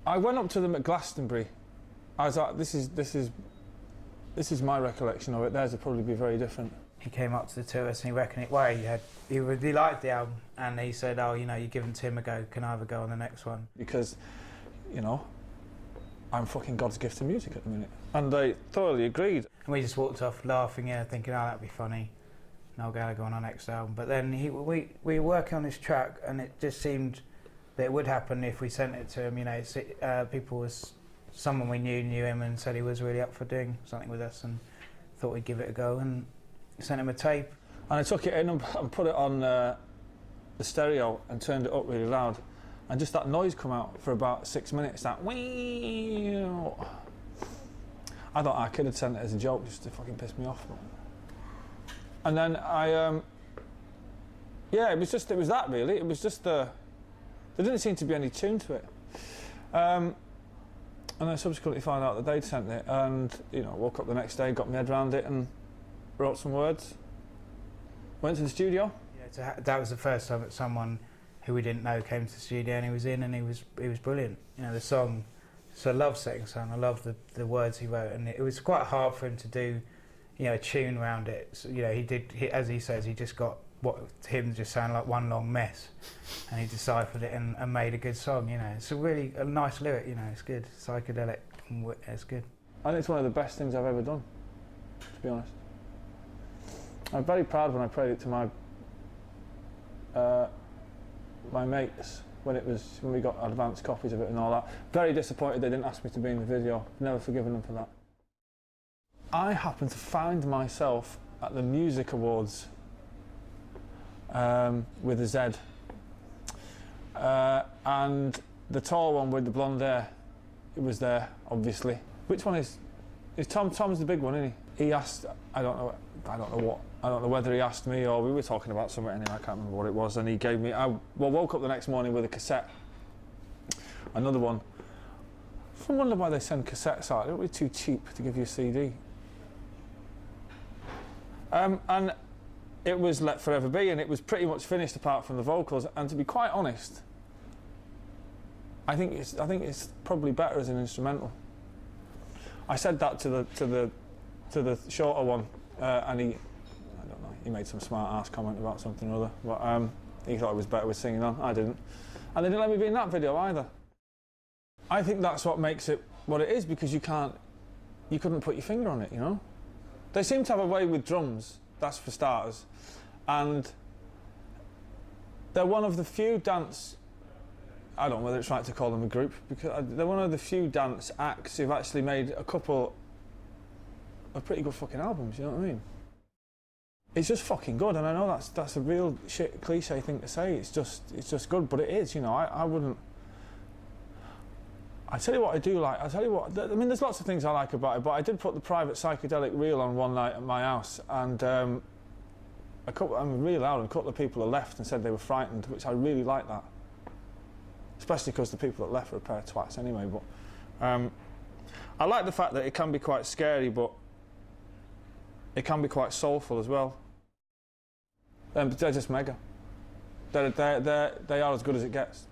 I went up to them at Glastonbury. I was like, this is my recollection of it. Theirs would probably be very different. He came up to the two of us and he reckoned he really liked the album, and he said, "Oh, you know, you're giving Tim a go. Can I have a go on the next one?" Because, you know, I'm fucking God's gift to music at the minute, and they thoroughly agreed. And we just walked off laughing, thinking, "Oh, that'd be funny. Noel Gallagher on our next album." But then we were working on this track, and it just seemed that it would happen if we sent it to him. You know, someone we knew him and said he was really up for doing something with us, and thought we'd give it a go, and sent him a tape. And I took it in and put it on the stereo and turned it up really loud, and just that noise come out for about 6 minutes. That wee. I thought our kid had sent it as a joke just to fucking piss me off. And then it was that really. It was just there didn't seem to be any tune to it. And I subsequently found out that they'd sent it, and woke up the next day, got my head around it, and wrote some words. Went to the studio. Yeah, that was the first time that someone who we didn't know came to the studio, and he was in, and he was brilliant. You know, the song, it's a love-setting song. I love the words he wrote, and it was quite hard for him to do, a tune around it. So, as he says, he just got what to him just sounded like one long mess, and he deciphered it and made a good song. It's a nice lyric. It's good, psychedelic, and it's good. I think it's one of the best things I've ever done, to be honest. I'm very proud when I played it to my mates when we got advanced copies of it and all that. Very disappointed they didn't ask me to be in the video. Never forgiven them for that. I happened to find myself at the Music Awards with a Z, and the tall one with the blonde hair, it was there obviously. Which one is Tom's the big one, isn't he? He asked, I don't know whether he asked me or we were talking about something anyway, I can't remember what it was, and he gave me, woke up the next morning with a cassette, another one. I wonder why they send cassettes out. It would be too cheap to give you a CD. And it was Let Forever Be, and it was pretty much finished apart from the vocals, and to be quite honest, I think it's probably better as an instrumental. I said that to the shorter one, and he made some smart ass comment about something or other, but he thought it was better with singing on. I didn't, and they didn't let me be in that video either. I think that's what makes it what it is, because you couldn't put your finger on it. They seem to have a way with drums, that's for starters, and they're one of the few dance, I don't know whether it's right to call them a group, because they're one of the few dance acts who've actually made a couple of pretty good fucking albums, you know what I mean? It's just fucking good, and I know that's a real shit cliche thing to say, it's just good, but it is, I wouldn't... I tell you what I do like, I mean there's lots of things I like about it, but I did put the private psychedelic reel on one night at my house, and I'm really loud, and a couple of people have left and said they were frightened, which I really like that. Especially because the people that left were a pair of twats anyway, but I like the fact that it can be quite scary, but it can be quite soulful as well. They're just mega. They are as good as it gets.